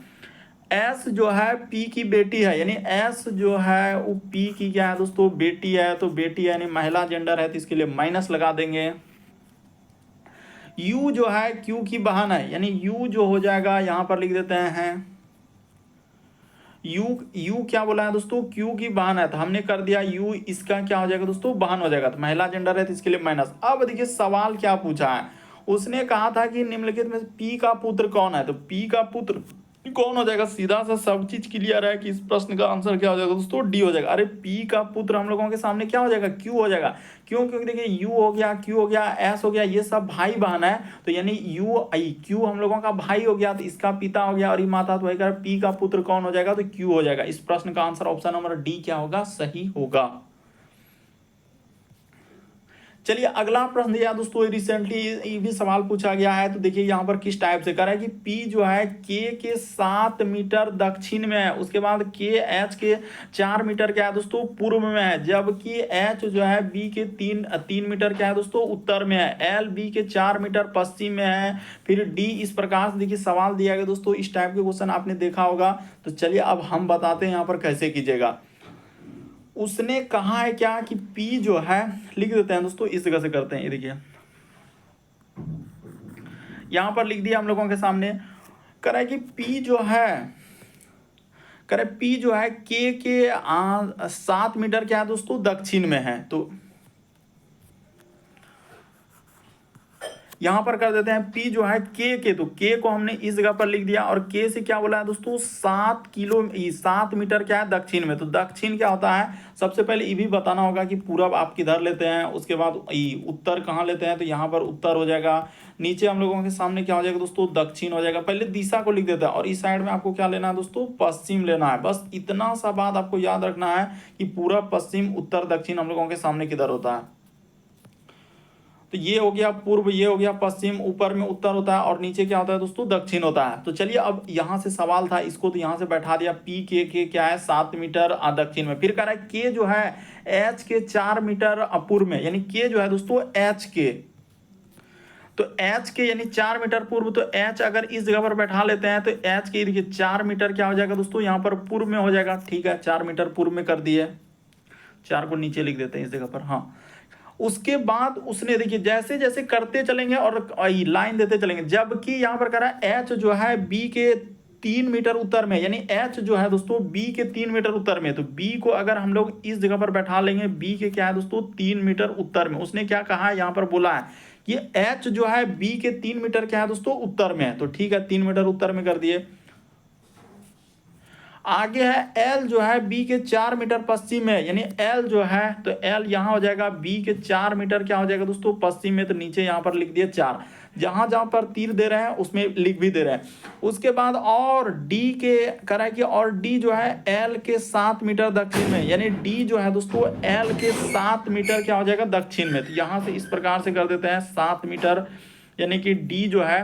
एस जो है पी की बेटी है, यानी एस जो है वो पी की क्या है दोस्तों, बेटी है। तो बेटी है यानी महिला जेंडर है, तो इसके लिए माइनस लगा देंगे। यू जो है क्यू की बहन है, यानी यू जो हो जाएगा यहाँ पर लिख देते हैं यू क्या बोला है दोस्तों, क्यू की बहन है, तो हमने कर दिया यू इसका क्या हो जाएगा दोस्तों, बहन हो जाएगा। तो महिला जेंडर है तो इसके लिए माइनस। अब देखिए सवाल क्या पूछा है, उसने कहा था कि निम्नलिखित में पी का पुत्र कौन है। तो पी का पुत्र कौन हो जाएगा, सीधा सा सब चीज क्लियर है कि इस प्रश्न का आंसर क्या हो जाएगा दोस्तों, डी हो जाएगा। अरे पी का पुत्र हम लोगों के सामने क्या हो जाएगा, क्यू हो जाएगा। क्यों, क्योंकि देखिए यू हो गया, क्यू हो गया, एस हो गया, ये सब भाई बहन है। तो यानी यू आई क्यू हम लोगों का भाई हो गया, तो इसका पिता हो गया, और ये माता, तो वही पी का पुत्र कौन हो जाएगा, तो क्यू हो जाएगा। इस प्रश्न का आंसर ऑप्शन नंबर डी क्या होगा, सही होगा। चलिए अगला प्रश्न दिया दोस्तों, रिसेंटली ये भी सवाल पूछा गया है। तो देखिए यहाँ पर किस टाइप से कर रहा है कि P जो है K के 7 मीटर दक्षिण में है, उसके बाद K H के 4 मीटर क्या है दोस्तों, पूर्व में है, जबकि H जो है B के 3 मीटर क्या है दोस्तों, उत्तर में है। L B के 4 मीटर पश्चिम में है। फिर D इस प्रकार से देखिए सवाल दिया गया दोस्तों, इस टाइप के क्वेश्चन आपने देखा होगा। तो चलिए अब हम बताते हैं यहाँ पर कैसे कीजिएगा। उसने कहा है क्या कि P जो है, लिख देते हैं दोस्तों, इस जगह से करते हैं। ये देखिए यहां पर लिख दिया हम लोगों के सामने, कह रहा है कि P जो है, कह रहा है P जो है K के 7 मीटर क्या है दोस्तों, दक्षिण में है। तो यहां पर कर देते हैं P जो है K तो K को हमने इस जगह पर लिख दिया, और K से क्या बोला है दोस्तों, 7 मीटर क्या है दक्षिण में। तो दक्षिण क्या होता है, सबसे पहले ये भी बताना होगा कि पूरब आप किधर लेते हैं, उसके बाद उत्तर कहाँ लेते हैं। तो यहाँ पर उत्तर हो जाएगा, नीचे हम लोगों के सामने क्या हो जाएगा दोस्तों, दक्षिण हो जाएगा। पहले दिशा को लिख देता है, और इस साइड में आपको क्या लेना है दोस्तों, पश्चिम लेना है। बस इतना सा बात आपको याद रखना है कि पूरब पश्चिम उत्तर दक्षिण हम लोगों के सामने किधर होता है। तो ये हो गया पूर्व, ये हो गया पश्चिम, ऊपर में उत्तर होता है, और नीचे क्या होता है दोस्तों, दक्षिण होता है। तो चलिए अब यहाँ से सवाल था, इसको तो यहाँ से बैठा दिया। P के क्या है, 7 मीटर दक्षिण में। फिर कह रहा है K जो है H के 4 मीटर पूर्व में, यानी K जो है दोस्तों H के, तो H के यानी 4 मीटर पूर्व। तो H अगर इस जगह पर बैठा लेते हैं, तो H के देखिए 4 मीटर क्या हो जाएगा दोस्तों, यहाँ पर पूर्व में हो जाएगा। ठीक है, 4 मीटर पूर्व में कर दिए, 4 को नीचे लिख देते हैं इस जगह पर। हाँ, उसके बाद उसने देखिए जैसे जैसे करते चलेंगे और लाइन देते चलेंगे, जबकि यहाँ पर कह रहा है H जो है B के 3 मीटर उत्तर में, यानी H जो है दोस्तों B के 3 मीटर उत्तर में। तो B को अगर हम लोग इस जगह पर बैठा लेंगे, B के क्या है दोस्तों, 3 मीटर उत्तर में। उसने क्या कहा है, यहाँ पर बोला है कि H जो है B के 3 मीटर क्या है दोस्तों, उत्तर में है। तो ठीक है, 3 मीटर उत्तर में कर दिए। आगे है L जो है B के 4 मीटर पश्चिम में, यानी L जो है, तो L यहाँ हो जाएगा B के 4 मीटर क्या हो जाएगा दोस्तों, पश्चिम में। तो नीचे यहाँ पर लिख दिए 4, जहां जहां पर तीर दे रहे हैं उसमें लिख भी दे रहे हैं। उसके बाद और D के करा कि, और D जो है L के 7 मीटर दक्षिण में, यानी D जो है दोस्तों L के 7 मीटर क्या हो जाएगा दक्षिण में। तो यहां से इस प्रकार से कर देते हैं 7 मीटर, यानी कि D जो है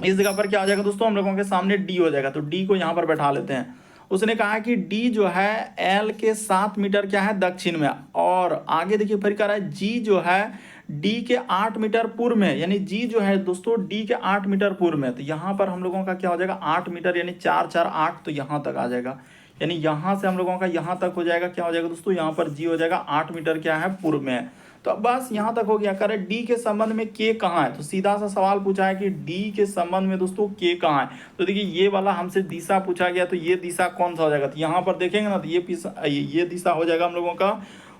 इस जगह पर क्या हो जाएगा दोस्तों, हम लोगों के सामने D हो जाएगा। तो D को यहाँ पर बैठा लेते हैं। उसने कहा कि D जो है L के 7 मीटर क्या है दक्षिण में, और आगे देखिए फिर कह रहा है G जो है D के 8 मीटर पूर्व में, यानी G जो है दोस्तों D के 8 मीटर पूर्व में। तो यहाँ पर हम लोगों का क्या हो जाएगा 8 मीटर, यानी 4 4 8, तो यहाँ तक आ जाएगा। यानी यहाँ से हम लोगों का यहाँ तक हो जाएगा, क्या हो जाएगा दोस्तों, यहाँ पर G हो जाएगा 8 मीटर क्या है पूर्व में। तो अब बस यहाँ तक हो गया। करे डी के संबंध में के कहाँ है, तो सीधा सा सवाल पूछा है कि डी के संबंध में दोस्तों के कहाँ है। तो देखिए ये वाला हमसे दिशा पूछा गया, तो ये दिशा कौन सा हो जाएगा, तो यहाँ पर देखेंगे ना, तो ये दिशा हो जाएगा हम लोगों का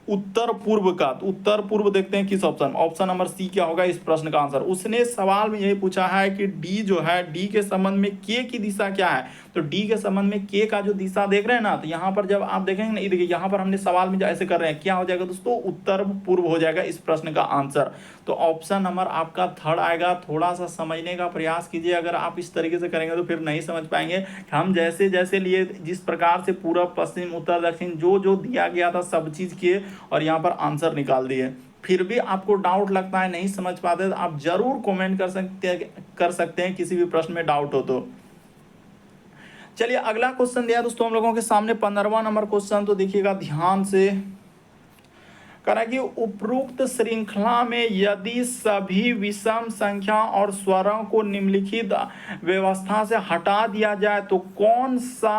उत्तर पूर्व का। तो उत्तर पूर्व देखते हैं किस ऑप्शन, ऑप्शन नंबर सी क्या होगा इस प्रश्न का आंसर। उसने सवाल में यही पूछा है कि डी जो है, डी के संबंध में के की दिशा क्या है, तो डी के संबंध में के का जो दिशा देख रहे हैं ना, तो यहाँ पर जब आप देखेंगे ना, ये देखिए यहाँ पर हमने सवाल में जो ऐसे कर रहे हैं, क्या हो जाएगा दोस्तों, उत्तर पूर्व हो जाएगा इस प्रश्न का आंसर। तो ऑप्शन नंबर आपका थर्ड आएगा। थोड़ा सा समझने का प्रयास कीजिए, अगर आप इस तरीके से करेंगे तो फिर नहीं समझ पाएंगे। हम जैसे जैसे लिए, जिस प्रकार से पूर्व पश्चिम उत्तर दक्षिण जो जो दिया गया था सब चीज़ किए और यहाँ पर आंसर निकाल दिए। फिर भी आपको डाउट लगता है, नहीं समझ पाते, तो आप जरूर कमेंट कर सकते हैं किसी भी प्रश्न में डाउट हो तो। चलिए अगला क्वेश्चन दिया दोस्तों हम लोगों के सामने 15वां नंबर क्वेश्चन। तो देखिएगा ध्यान से, करा कि उपरोक्त श्रृंखला में यदि सभी विषम संख्या और स्वरों को निम्नलिखित व्यवस्था से हटा दिया जाए तो कौन सा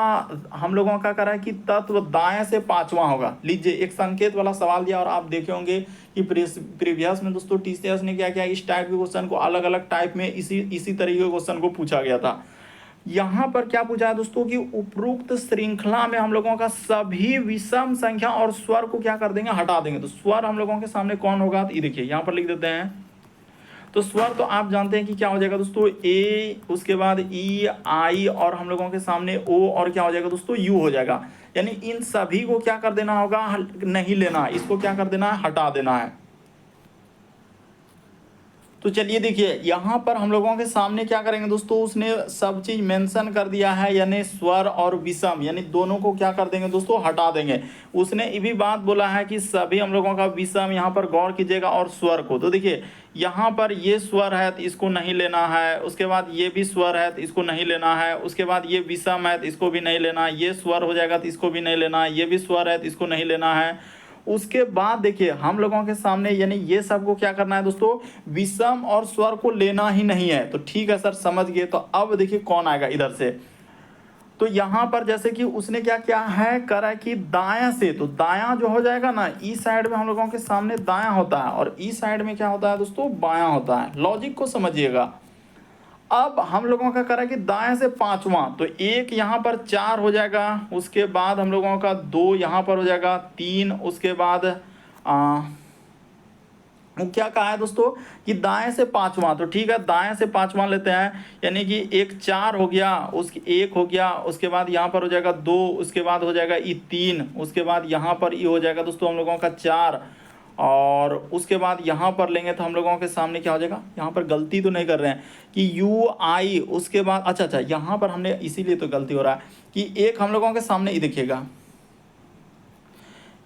हम लोगों का करा कि तत्व दाएं से पांचवा होगा। लीजिए एक संकेत वाला सवाल दिया और आप देखे होंगे कि प्रीवियस में दोस्तों टीसीएस ने क्या किया, इस टाइप के क्वेश्चन को अलग अलग टाइप में इसी तरीके के क्वेश्चन को पूछा गया था। यहाँ पर क्या पूछा है दोस्तों कि उपरोक्त श्रृंखला में हम लोगों का सभी विषम संख्या और स्वर को क्या कर देंगे, हटा देंगे। तो स्वर हम लोगों के सामने कौन होगा, तो ये देखिए यहाँ पर लिख देते हैं। तो स्वर तो आप जानते हैं कि क्या हो जाएगा दोस्तों, ए, उसके बाद ई, आई और हम लोगों के सामने ओ और क्या हो जाएगा दोस्तों, यू हो जाएगा। यानी इन सभी को क्या कर देना होगा, नहीं लेना है, इसको क्या कर देना है, हटा देना है। तो चलिए देखिए यहाँ पर हम लोगों के सामने क्या करेंगे दोस्तों, उसने सब चीज मेंशन कर दिया है, यानी स्वर और विषम यानी दोनों को क्या कर देंगे दोस्तों, हटा देंगे। उसने ये भी बात बोला है कि सभी हम लोगों का विषम, यहाँ पर गौर कीजिएगा, और स्वर को। तो देखिए यहाँ पर ये स्वर है तो इसको नहीं लेना है, उसके बाद ये भी स्वर है तो इसको नहीं लेना है, उसके बाद ये विषम है तो इसको भी नहीं लेना है, ये स्वर हो जाएगा तो इसको भी नहीं लेना है, ये भी स्वर है तो इसको नहीं लेना है। उसके बाद देखिए हम लोगों के सामने यानी ये सब को क्या करना है दोस्तों, विषम और स्वर को लेना ही नहीं है। तो ठीक है सर, समझ गए। तो अब देखिए कौन आएगा इधर से। तो यहाँ पर जैसे कि उसने क्या क्या है करा कि दायां से, तो दायां जो हो जाएगा ना, ई साइड में हम लोगों के सामने दायां होता है और ई साइड में क्या होता है दोस्तों, बायां होता है। लॉजिक को समझिएगा। अब हम लोगों का करा कि दाएं से पांचवा, तो एक यहाँ पर 4 हो जाएगा, उसके बाद हम लोगों का 2 यहाँ पर हो जाएगा, 3, उसके बाद क्या कहा है दोस्तों कि दाएं से पांचवा। तो ठीक है, दाएं से पांचवा लेते हैं, यानी कि एक 4 हो गया, उसकी 1 हो गया, उसके बाद यहाँ पर हो जाएगा 2, उसके बाद हो जाएगा ये 3, उसके बाद यहाँ पर ये हो जाएगा दोस्तों हम लोगों का 4, और उसके बाद यहाँ पर लेंगे तो हम लोगों के सामने क्या हो जाएगा, यहाँ पर गलती तो नहीं कर रहे हैं कि यू आई, उसके बाद अच्छा यहाँ पर हमने इसीलिए तो गलती हो रहा है कि एक हम लोगों के सामने ये देखिएगा,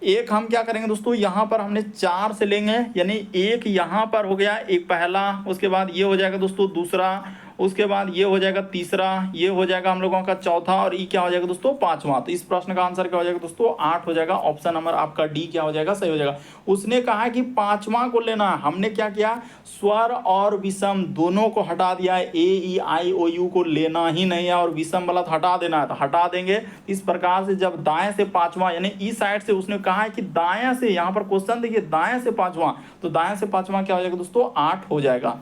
एक हम क्या करेंगे दोस्तों, यहाँ पर हमने 4 से लेंगे, यानी एक यहाँ पर हो गया, एक पहला, उसके बाद ये हो जाएगा दोस्तों दूसरा, उसके बाद ये हो जाएगा तीसरा, ये हो जाएगा हम लोगों का चौथा, और ये क्या हो जाएगा दोस्तों पांचवा। तो इस प्रश्न का आंसर क्या हो जाएगा दोस्तों, 8 हो जाएगा। ऑप्शन नंबर आपका डी क्या हो जाएगा, सही हो जाएगा। उसने कहा कि पांचवा को लेना है, हमने क्या किया, स्वर और विषम दोनों को हटा दिया है, ए, ई, आई, ओ, यू को लेना ही नहीं है, और विषम वाला तो हटा देना है, तो हटा देंगे। इस प्रकार से जब दाएं से पांचवा यानी ई साइड से, उसने कहा है कि दाएं से, यहाँ पर क्वेश्चन देखिए दाएं से पांचवा, तो दाएं से पांचवा क्या हो जाएगा दोस्तों, 8 हो जाएगा।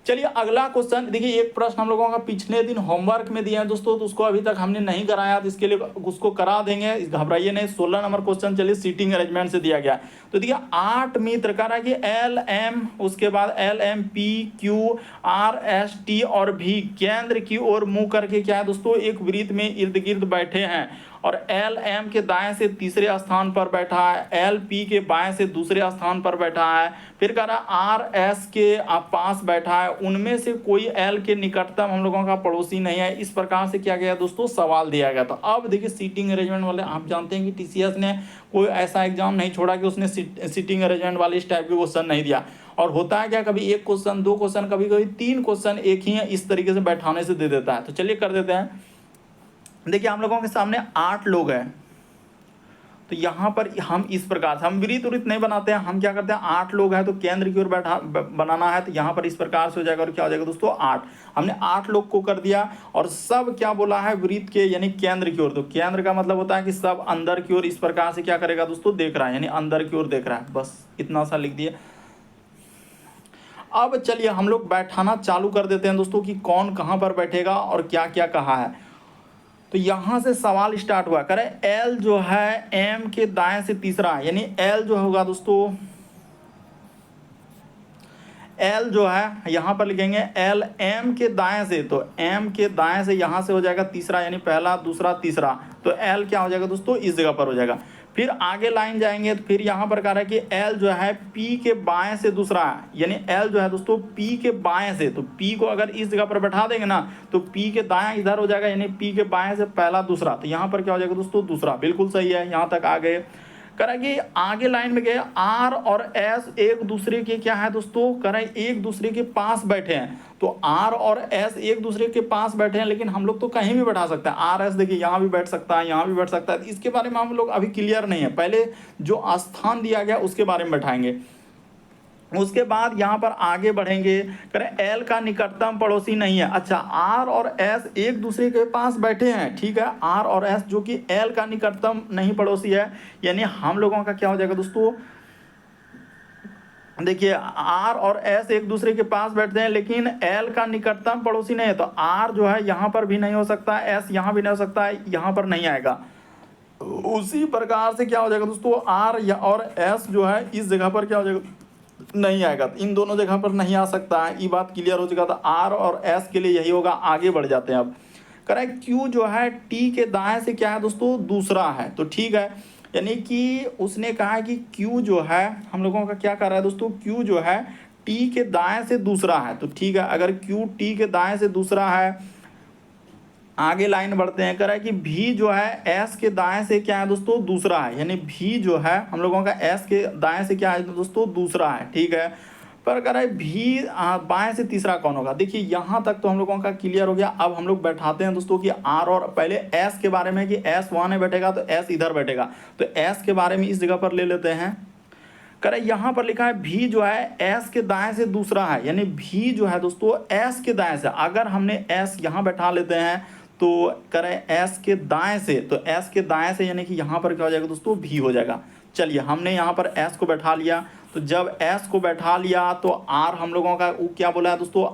चलिए अगला क्वेश्चन देखिए, एक प्रश्न हम लोगों का पिछले दिन होमवर्क में दिया है दोस्तों, तो उसको अभी तक हमने नहीं कराया, तो इसके लिए उसको करा देंगे, घबराइए नहीं। 16 नंबर क्वेश्चन चलिए सीटिंग अरेंजमेंट से दिया गया। तो देखिए 8 मित्र करा कि एल एम, उसके बाद L M, P, Q, R, S, T और भी केंद्र की ओर मुंह करके क्या है दोस्तों, एक वृत्त में इर्द गिर्द बैठे हैं, और एल एम के दाएं से तीसरे स्थान पर बैठा है, एल पी के बाएं से दूसरे स्थान पर बैठा है, फिर कह रहा आर एस के पास बैठा है, उनमें से कोई एल के निकटतम हम लोगों का पड़ोसी नहीं है। इस प्रकार से क्या गया दोस्तों, सवाल दिया गया। तो अब देखिए सीटिंग अरेंजमेंट वाले, आप जानते हैं कि टीसीएस ने कोई ऐसा एग्जाम नहीं छोड़ा कि उसने सीटिंग अरेंजमेंट वाले इस टाइप के क्वेश्चन नहीं दिया। और होता है क्या, कभी एक क्वेश्चन, 2 क्वेश्चन, कभी कभी 3 क्वेश्चन एक ही है, इस तरीके से बैठाने से दे देता है। तो चलिए कर देते हैं। देखिए हम लोगों के सामने 8 लोग हैं, तो यहाँ पर हम इस प्रकार से, हम वृत्त उरित नहीं बनाते हैं, हम क्या करते हैं, 8 लोग हैं तो केंद्र की ओर बैठा बनाना है, तो यहाँ पर इस प्रकार से हो जाएगा, और क्या हो जाएगा दोस्तों 8। हमने 8 लोग को कर दिया, और सब क्या बोला है, वृत्त के यानी केंद्र की ओर। तो केंद्र का मतलब होता है कि सब अंदर की ओर इस प्रकार से क्या करेगा दोस्तों, देख रहा है, यानी अंदर की ओर देख रहा है। बस इतना सा लिख दिए। अब चलिए हम लोग बैठाना चालू कर देते हैं दोस्तों कि कौन कहाँ पर बैठेगा और क्या क्या कहा है। तो यहां से सवाल स्टार्ट हुआ, करें एल जो है एम के दाएं से तीसरा, यानी एल जो होगा दोस्तों, एल जो है यहाँ पर लिखेंगे एल एम के दाएं से, तो एम के दाएं से यहाँ से हो जाएगा तीसरा, यानी पहला दूसरा तीसरा, तो एल क्या हो जाएगा दोस्तों इस जगह पर हो जाएगा। फिर आगे लाइन जाएंगे तो फिर यहाँ पर कह रहा है कि एल जो है पी के बाएं से दूसरा है, यानी एल जो है दोस्तों पी के बाएं से, तो पी को अगर इस जगह पर बैठा देंगे ना तो पी के दाएं इधर हो जाएगा, यानी पी के बाएं से पहला दूसरा, तो यहाँ पर क्या हो जाएगा दोस्तों दूसरा। बिल्कुल सही है, यहाँ तक आ गए। करें कि आगे लाइन में गए आर और एस एक दूसरे के क्या है दोस्तों, करें एक दूसरे के पास बैठे हैं, तो आर और एस एक दूसरे के पास बैठे हैं, लेकिन हम लोग तो कहीं भी बैठा सकते हैं। आर एस देखिए यहाँ भी बैठ सकता है, यहाँ भी बैठ सकता है, इसके बारे में हम लोग अभी क्लियर नहीं है, पहले जो स्थान दिया गया उसके बारे में बैठाएंगे। उसके बाद यहाँ पर आगे बढ़ेंगे, करें एल का निकटतम पड़ोसी नहीं है। अच्छा, आर और एस एक दूसरे के पास बैठे हैं, ठीक है, आर और एस जो कि एल का निकटतम नहीं पड़ोसी है, यानी हम लोगों का क्या हो जाएगा दोस्तों, देखिए आर और एस एक दूसरे के पास बैठते हैं लेकिन एल का निकटतम पड़ोसी नहीं है, तो आर जो है यहाँ पर भी नहीं हो सकता, एस यहाँ भी नहीं हो सकता है, यहाँ पर नहीं आएगा। उसी प्रकार से क्या हो जाएगा दोस्तों, आर और एस जो है इस जगह पर क्या हो जाएगा, नहीं आएगा, इन दोनों जगह पर नहीं आ सकता है। ये बात क्लियर हो चुका था, आर और एस के लिए यही होगा। आगे बढ़ जाते हैं अब, करेक्ट क्यू जो है टी के दाएं से क्या है दोस्तों दूसरा है, तो ठीक है, यानी कि उसने कहा कि क्यू जो है हम लोगों का क्या कर रहा है दोस्तों, क्यू जो है टी के दाएं से दूसरा है, तो ठीक है, अगर क्यू टी के दाएं से दूसरा है, आगे लाइन बढ़ते हैं, करा कि भी जो है एस के दाएं से क्या है दोस्तों दूसरा है, यानी भी जो है हम लोगों का एस के दाएं से क्या है दोस्तों दूसरा है, ठीक है। पर कह रहा है भी बाएं से तीसरा कौन होगा। देखिए यहाँ तक तो हम लोगों का क्लियर हो गया। अब हम लोग बैठाते हैं दोस्तों कि आर और पहले एस के बारे में कि एस वहाँ नहीं बैठेगा तो एस इधर बैठेगा, तो एस के बारे में इस जगह पर ले लेते हैं। करें यहाँ पर लिखा है भी जो है एस के दाएं से दूसरा है, यानी भी जो है दोस्तों एस के दाएं से, अगर हमने एस यहाँ बैठा लेते हैं तो करें एस के दाएं से, तो एस के दाएं से यानी कि यहाँ पर क्या हो जाएगा दोस्तों भी हो जाएगा। चलिए हमने यहाँ पर एस को बैठा लिया, तो जब एस को बैठा लिया तो आर हम लोगों का वो क्या बोला है दोस्तों,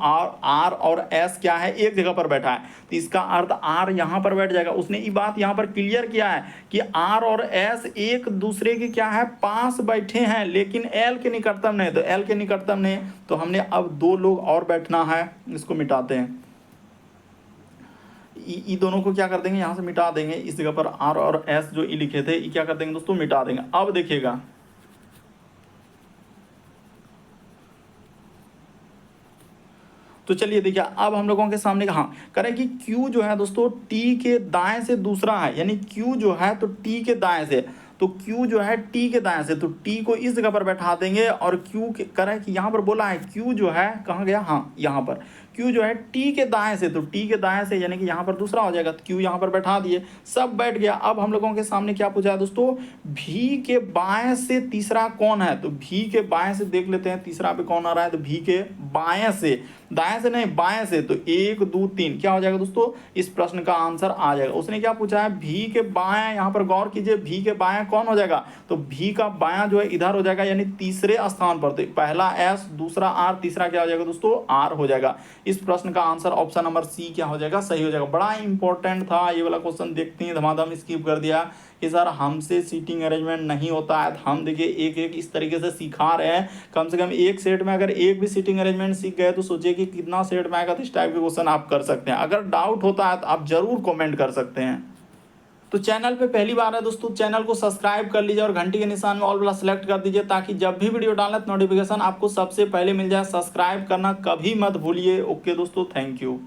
आर और एस क्या है एक जगह पर बैठा है, तो इसका अर्थ आर यहाँ पर बैठ जाएगा। उसने ये बात यहाँ पर क्लियर किया है कि आर और एस एक दूसरे के क्या है पास बैठे हैं, लेकिन एल के निकटतम नहीं, तो एल के निकटतम नहीं, तो हमने अब दो लोग और बैठना है, इसको मिटाते हैं। ई दोनों को क्या कर देंगे यहाँ से मिटा देंगे, इस जगह पर आर और एस जो ई लिखे थे ये क्या कर देंगे दोस्तों मिटा देंगे। अब देखिएगा तो चलिए देखिए अब हम लोगों के सामने हाँ करें कि Q जो है दोस्तों T के दाएं से दूसरा है, यानी Q जो है तो T के दाएं से, तो Q जो है T के दाएं से, तो T को इस जगह पर बैठा देंगे और Q के करें कि यहाँ पर बोला है Q जो है कहाँ गया, हाँ यहाँ पर Q जो है T के दाएं से, तो T के दाएं से यानी कि यहाँ पर दूसरा हो जाएगा, तो Q यहाँ पर बैठा दिए, सब बैठ गया। अब हम लोगों के सामने क्या पूछा है दोस्तों, भी के बाएं से तीसरा कौन है, तो भी के बाएं से देख लेते हैं तीसरा पे कौन आ रहा है, तो भी के बाएं से, दाएं से नहीं बाएं से, तो 1 2 3 क्या हो जाएगा दोस्तों, इस प्रश्न का आंसर आ जाएगा। उसने क्या पूछा है भी के बाएं, यहाँ पर गौर कीजिए भी के बाएं कौन हो जाएगा, तो भी का बायां जो है इधर हो जाएगा, यानी तीसरे स्थान पर, तो पहला एस दूसरा आर तीसरा क्या हो जाएगा दोस्तों आर हो जाएगा। इस प्रश्न का आंसर ऑप्शन नंबर सी क्या हो जाएगा, सही हो जाएगा। बड़ा इंपॉर्टेंट था ये वाला क्वेश्चन, देखते हैं धमाधम स्किप कर दिया कि सर हमसे सीटिंग अरेंजमेंट नहीं होता है, तो हम देखिए एक एक इस तरीके से सिखा रहे हैं, कम से कम एक सेट में अगर एक भी सीटिंग अरेंजमेंट सीख गए तो सोचिए कि कितना सेट में आएगा। तो इस टाइप के क्वेश्चन आप कर सकते हैं, अगर डाउट होता है तो आप जरूर कमेंट कर सकते हैं। तो चैनल पे पहली बार है दोस्तों, चैनल को सब्सक्राइब कर लीजिए और घंटी के निशान में ऑल वाला सेलेक्ट कर दीजिए, ताकि जब भी वीडियो डालें तो नोटिफिकेशन आपको सबसे पहले मिल जाए। सब्सक्राइब करना कभी मत भूलिए। ओके दोस्तों, थैंक यू।